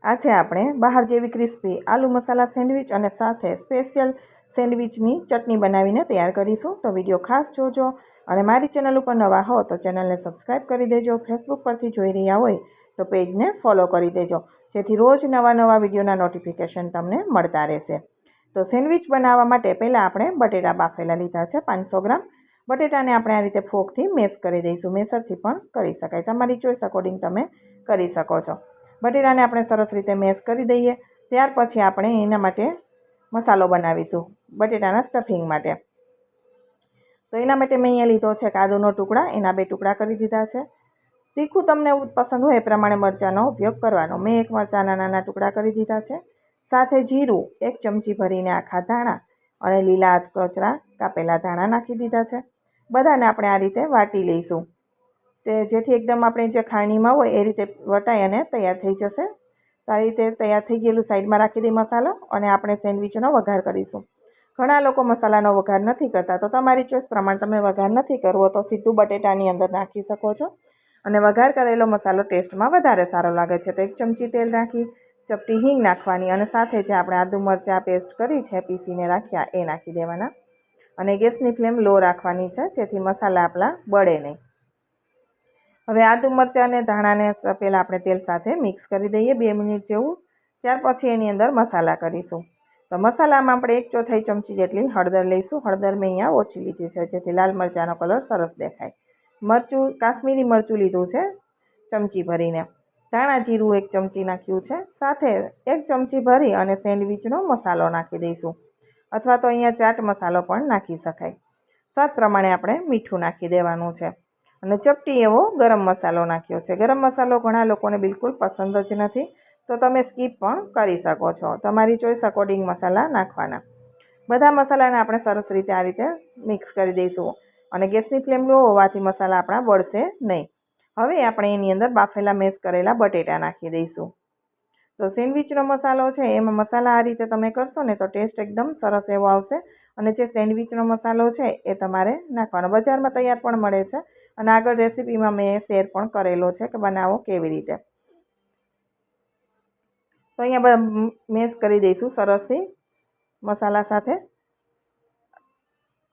આજે આપણે બહાર જેવી ક્રિસ્પી આલુ મસાલા સેન્ડવિચ અને સાથે સ્પેશિયલ સેન્ડવિચની ચટણી બનાવીને તૈયાર કરીશું. તો વિડીયો ખાસ જોજો અને મારી ચેનલ ઉપર નવા હો તો ચેનલને સબસ્ક્રાઈબ કરી દેજો. ફેસબુક પરથી જોઈ રહ્યા હોય તો પેજને ફોલો કરી દેજો, જેથી રોજ નવા વિડીયોના નોટિફિકેશન તમને મળતા રહેશે. તો સેન્ડવિચ બનાવવા માટે પહેલાં આપણે બટેટા બાફેલા લીધા છે 500 ગ્રામ. બટેટાને આપણે આ રીતે ફોકથી મેશ કરી દઈશું. મેસરથી પણ કરી શકાય, તમારી ચોઈસ અકોર્ડિંગ તમે કરી શકો છો. બટેટાને આપણે સરસ રીતે મેશ કરી દઈએ. ત્યાર પછી આપણે એના માટે મસાલો બનાવીશું બટેટાના સ્ટફિંગ માટે. તો એના માટે મેં અહીંયા લીધો છે કાદુનો ટુકડા, એના 2 ટુકડા કરી દીધા છે. તીખું તમને પસંદ હોય એ પ્રમાણે મરચાંનો ઉપયોગ કરવાનો. મેં 1 મરચાંના નાના ટુકડા કરી દીધા છે. સાથે જીરું 1 ચમચી ભરીને આખા ધાણા અને લીલા કચરા કાપેલા ધાણા નાખી દીધા છે. બધાને આપણે આ રીતે વાટી લઈશું, જેથી એકદમ આપણે જે ખાણીમાં હોય એ રીતે વટાઈ અને તૈયાર થઈ જશે. તો આ રીતે તૈયાર થઈ ગયેલું સાઈડમાં રાખી દઈ મસાલો, અને આપણે સેન્ડવિચનો વઘાર કરીશું. ઘણા લોકો મસાલાનો વઘાર નથી કરતા, તો તમારી ચોઈસ પ્રમાણે તમે વઘાર નથી કરવો તો સીધું બટેટાની અંદર નાખી શકો છો, અને વઘાર કરેલો મસાલો ટેસ્ટમાં વધારે સારો લાગે છે. તો 1 ચમચી તેલ નાખી, ચપટી હિંગ નાખવાની, અને સાથે જે આપણે આદુ મરચાં પેસ્ટ કરી છે પીસીને રાખ્યા એ નાખી દેવાના, અને ગેસની ફ્લેમ લો રાખવાની છે, જેથી મસાલા આપણા બળે નહીં. હવે આદુ મરચાં અને ધાણાને પહેલાં આપણે તેલ સાથે મિક્સ કરી દઈએ 2 મિનિટ જેવું. ત્યાર પછી એની અંદર મસાલા કરીશું. તો મસાલામાં આપણે 1/4 ચમચી જેટલી હળદર લઈશું. હળદર મેં અહીંયા ઓછી લીધી છે, જેથી લાલ મરચાંનો કલર સરસ દેખાય. મરચું કાશ્મીરી મરચું લીધું છે ચમચી ભરીને. ધાણા જીરું 1 ચમચી નાખ્યું છે. સાથે 1 ચમચી ભરી અને સેન્ડવિચનો મસાલો નાખી દઈશું, અથવા તો અહીંયા ચાટ મસાલો પણ નાખી શકાય. સ્વાદ પ્રમાણે આપણે મીઠું નાખી દેવાનું છે, અને ચપટી એવો ગરમ મસાલો નાખ્યો છે. ગરમ મસાલો ઘણા લોકોને બિલકુલ પસંદ જ નથી, તો તમે સ્કીપ પણ કરી શકો છો. તમારી ચોઈસ અકોર્ડિંગ મસાલા નાખવાના. બધા મસાલાને આપણે સરસ રીતે આ રીતે મિક્સ કરી દઈશું, અને ગેસની ફ્લેમ લો હોવાથી મસાલા આપણા બળશે નહીં. હવે આપણે એની અંદર બાફેલા મેશ કરેલા બટેટા નાખી દઈશું. તો સેન્ડવિચનો મસાલો છે એમાં મસાલા આ રીતે તમે કરશો ને તો ટેસ્ટ એકદમ સરસ એવો આવશે. અને જે સેન્ડવિચનો મસાલો છે એ તમારે નાખવાનો. બજારમાં તૈયાર પણ મળે છે, અને આગળ રેસીપીમાં મેં શેર પણ કરેલો છે કે બનાવો કેવી રીતે. તો અહીંયા મેશ કરી દઈશું સરસથી મસાલા સાથે,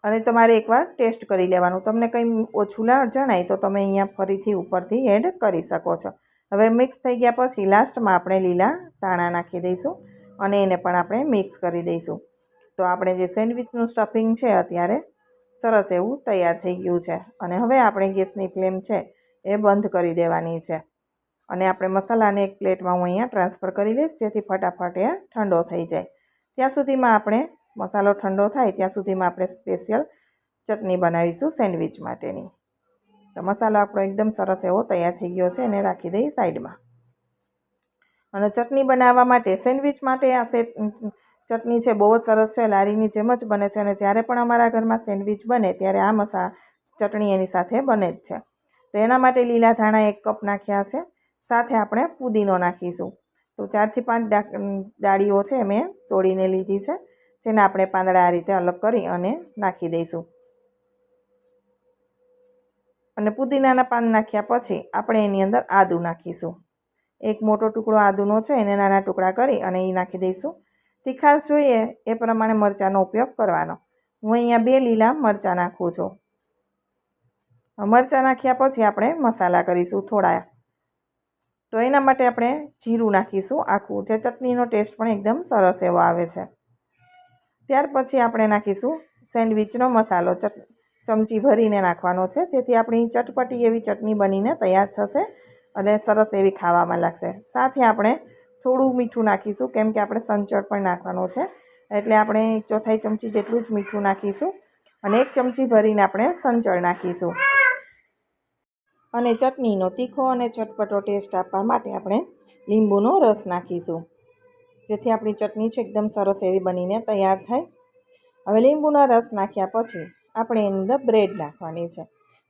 અને તમારે એકવાર ટેસ્ટ કરી લેવાનું. તમને કંઈ ઓછું જણાય તો તમે અહીંયા ફરીથી ઉપરથી એડ કરી શકો છો. હવે મિક્સ થઈ ગયા પછી લાસ્ટમાં આપણે લીલા ધાણા નાખી દઈશું, અને એને પણ આપણે મિક્સ કરી દઈશું. તો આપણે જે સેન્ડવિચનું સ્ટફિંગ છે અત્યારે સરસ એવું તૈયાર થઈ ગયું છે. અને હવે આપણે ગેસની ફ્લેમ છે એ બંધ કરી દેવાની છે, અને આપણે મસાલાને એક પ્લેટમાં હું અહીંયા ટ્રાન્સફર કરી લઈશ, જેથી ફટાફટ એ ઠંડો થઈ જાય. ત્યાં સુધીમાં આપણે મસાલો ઠંડો થાય ત્યાં સુધીમાં આપણે સ્પેશિયલ ચટણી બનાવીશું સેન્ડવિચ માટેની. તો મસાલો આપણો એકદમ સરસ એવો તૈયાર થઈ ગયો છે, એને રાખી દઈ સાઈડમાં. અને ચટણી બનાવવા માટે સેન્ડવિચ માટે આ ચટણી છે બહુ જ સરસ છે, લારીની જેમ જ બને છે. અને જ્યારે પણ અમારા ઘરમાં સેન્ડવિચ બને ત્યારે આ ચટણી એની સાથે બને જ છે. તો એના માટે લીલા ધાણા 1 કપ નાખ્યા છે. સાથે આપણે ફુદીનો નાખીશું. તો 4 થી 5 ડાળીઓ છે મેં તોડીને લીધી છે, જેને આપણે પાંદડા આ રીતે અલગ કરી અને નાખી દઈશું. અને પુદીનાના પાન નાખ્યા પછી આપણે એની અંદર આદું નાખીશું. 1 મોટો ટુકડો આદુનો છે એને નાના ટુકડા કરી અને એ નાખી દઈશું. તીખાશ જોઈએ એ પ્રમાણે મરચાંનો ઉપયોગ કરવાનો. હું અહીંયા 2 લીલા મરચાં નાખું છું. મરચાં નાખ્યા પછી આપણે મસાલા કરીશું થોડા. તો એના માટે આપણે જીરું નાખીશું આખું, જે ચટણીનો ટેસ્ટ પણ એકદમ સરસ એવો આવે છે. ત્યાર પછી આપણે નાખીશું સેન્ડવિચનો મસાલો, ચમચી ભરીને નાખવાનો છે, જેથી આપણી ચટપટી એવી ચટણી બનીને તૈયાર થશે અને સરસ એવી ખાવામાં લાગશે. સાથે આપણે થોડું મીઠું નાખીશું, કેમ કે આપણે સંચળ પણ નાખવાનો છે, એટલે આપણે 1/4 ચમચી જેટલું જ મીઠું નાખીશું, અને 1 ચમચી ભરીને આપણે સંચળ નાખીશું. અને ચટણીનો તીખો અને ચટપટો ટેસ્ટ આપવા માટે આપણે લીંબુનો રસ નાખીશું, જેથી આપણી ચટણી છે એકદમ સરસ એવી બનીને તૈયાર થાય. હવે લીંબુનો રસ નાખ્યા પછી આપણે એની અંદર બ્રેડ નાખવાની છે.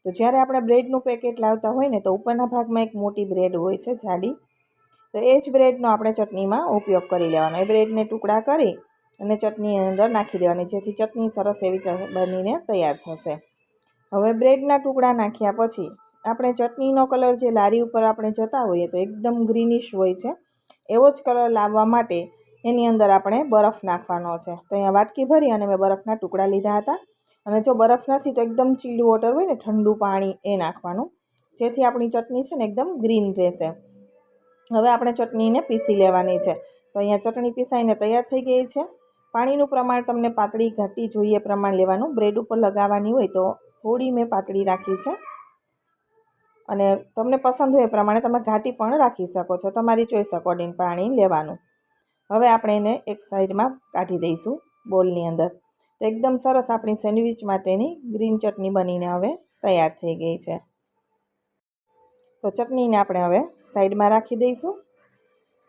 તો જ્યારે આપણે બ્રેડનું પેકેટ લાવતા હોય ને તો ઉપરના ભાગમાં એક મોટી બ્રેડ હોય છે જાડી, તો એ જ બ્રેડનો આપણે ચટણીમાં ઉપયોગ કરી લેવાનો. એ બ્રેડને ટુકડા કરી અને ચટણીની અંદર નાખી દેવાની, જેથી ચટણી સરસ એવી બનીને તૈયાર થશે. હવે બ્રેડના ટુકડા નાખ્યા પછી આપણે ચટણીનો કલર જે લારી ઉપર આપણે જતા હોઈએ તો એકદમ ગ્રીનિશ હોય છે, એવો જ કલર લાવવા માટે એની અંદર આપણે બરફ નાખવાનો છે. તો અહીંયા વાટકી ભરી અને મેં બરફના ટુકડા લીધા હતા. અને જો બરફ નથી તો એકદમ ચીલ્ડ વોટર હોય ને, ઠંડુ પાણી, એ નાખવાનું, જેથી આપણી ચટણી છે ને એકદમ ગ્રીન રહેશે. હવે આપણે ચટણીને પીસી લેવાની છે. તો અહીંયા ચટણી પીસાઈને તૈયાર થઈ ગઈ છે. પાણીનું પ્રમાણ તમને પાતળી ઘાટી જોઈએ પ્રમાણ લેવાનું. બ્રેડ ઉપર લગાવવાની હોય તો થોડી મેં પાતળી રાખી છે, અને તમને પસંદ હોય એ પ્રમાણે તમે ઘાટી પણ રાખી શકો છો. તમારી ચોઈસ અકોર્ડિંગ પાણી લેવાનું. હવે આપણે એને એક સાઈડમાં કાઢી દઈશું બોલની અંદર. તો એકદમ સરસ આપણી સેન્ડવિચ માટેની ગ્રીન ચટણી બનીને હવે તૈયાર થઈ ગઈ છે. તો ચટણીને આપણે હવે સાઈડમાં રાખી દઈશું,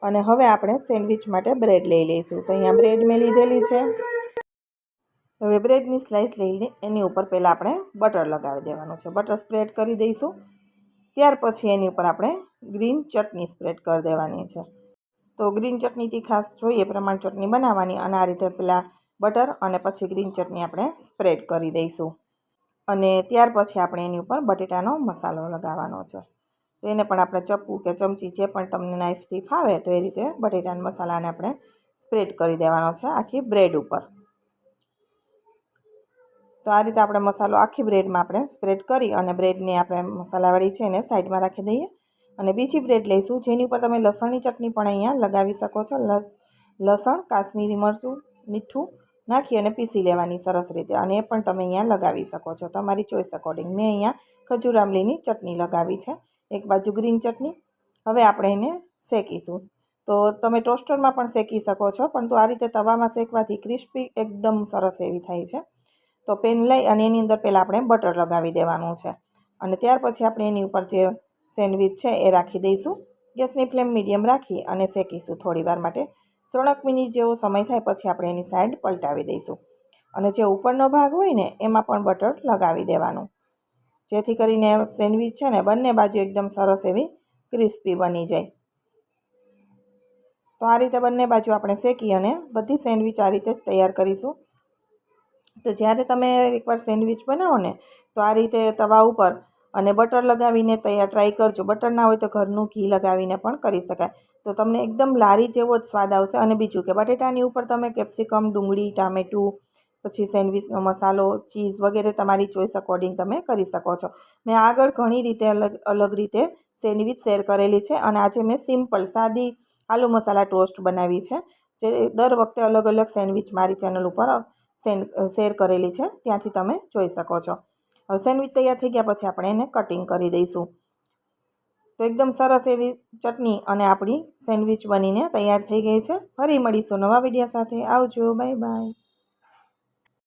અને હવે આપણે સેન્ડવિચ માટે બ્રેડ લઈ લઈશું. તો અહીંયા બ્રેડ મેં લીધેલી છે. હવે બ્રેડની સ્લાઇસ લઈને એની ઉપર પહેલાં આપણે બટર લગાવી દેવાનું છે. બટર સ્પ્રેડ કરી દઈશું. ત્યાર પછી એની ઉપર આપણે ગ્રીન ચટણી સ્પ્રેડ કરી દેવાની છે. તો ગ્રીન ચટણીથી ખાસ જોઈએ પ્રમાણ ચટણી બનાવવાની, અને આ રીતે પહેલાં બટર અને પછી ગ્રીન ચટણી આપણે સ્પ્રેડ કરી દઈશું. અને ત્યાર પછી આપણે એની ઉપર બટેટાનો મસાલો લગાવવાનો છે. તો એને પણ આપણે ચપ્પુ કે ચમચી જે પણ તમને નાઇફથી ફાવે તો એ રીતે બટેટાના મસાલાને આપણે સ્પ્રેડ કરી દેવાનો છે આખી બ્રેડ ઉપર. તો આ રીતે આપણે મસાલો આખી બ્રેડમાં આપણે સ્પ્રેડ કરી અને બ્રેડને આપણે મસાલાવાળી છે એને સાઈડમાં રાખી દઈએ. અને બીજી બ્રેડ લઈશું જેની ઉપર તમે લસણની ચટણી પણ અહીંયા લગાવી શકો છો. લસણ, કાશ્મીરી મરચું, મીઠું નાખી અને પીસી લેવાની સરસ રીતે, અને એ પણ તમે અહીંયા લગાવી શકો છો તમારી ચોઈસ અકોર્ડિંગ. મેં અહીંયા ખજૂર આમલીની ચટણી લગાવી છે. એક બાજુ ગ્રીન ચટણી. હવે આપણે એને શેકીશું. તો તમે ટોસ્ટરમાં પણ શેકી શકો છો, પરંતુ આ રીતે તવામાં શેકવાથી ક્રિસ્પી એકદમ સરસ એવી થાય છે. તો પેન લઈ અને એની અંદર પહેલાં આપણે બટર લગાવી દેવાનું છે, અને ત્યાર પછી આપણે એની ઉપર જે સેન્ડવિચ છે એ રાખી દઈશું. ગેસની ફ્લેમ મીડિયમ રાખી અને શેકીશું થોડીવાર માટે. 3 મિનિટ જેવો સમય થાય પછી આપણે એની સાઈડ પલટાવી દઈશું, અને જે ઉપરનો ભાગ હોય ને એમાં પણ બટર લગાવી દેવાનું, જેથી કરીને સેન્ડવિચ છે ને બંને બાજુ એકદમ સરસ એવી ક્રિસ્પી બની જાય. તો આ રીતે બંને બાજુ આપણે શેકી અને બધી સેન્ડવિચ આ રીતે તૈયાર કરીશું. તો જ્યારે તમે એકવાર સેન્ડવિચ બનાવો ને તો આ રીતે તવા ઉપર અને બટર લગાવીને તૈયાર ટ્રાય કરજો. બટર ના હોય તો ઘરનું ઘી લગાવીને પણ કરી શકાય. તો તમને એકદમ લારી જેવો જ સ્વાદ આવશે. અને બીજું કે બટેટાની ઉપર તમે કેપ્સિકમ, ડુંગળી, ટામેટું, પછી સેન્ડવિચનો મસાલો, ચીઝ વગેરે તમારી ચોઈસ અકોર્ડિંગ તમે કરી શકો છો. મેં આગળ ઘણી રીતે અલગ રીતે સેન્ડવિચ શેર કરેલી છે, અને આજે મેં સિમ્પલ સાદી આલુ મસાલા ટોસ્ટ બનાવી છે, જે દર વખતે અલગ અલગ સેન્ડવિચ મારી ચેનલ ઉપર શેર કરેલી છે, ત્યાંથી તમે જોઈ શકો છો. હવે સેન્ડવિચ તૈયાર થઈ ગયા પછી આપણે એને કટિંગ કરી દઈશું. તો એકદમ સરસ એવી ચટણી અને આપણી સેન્ડવિચ બનીને તૈયાર થઈ ગઈ છે. ફરી મળીશું નવા વિડીયો સાથે. આવજો, બાય બાય.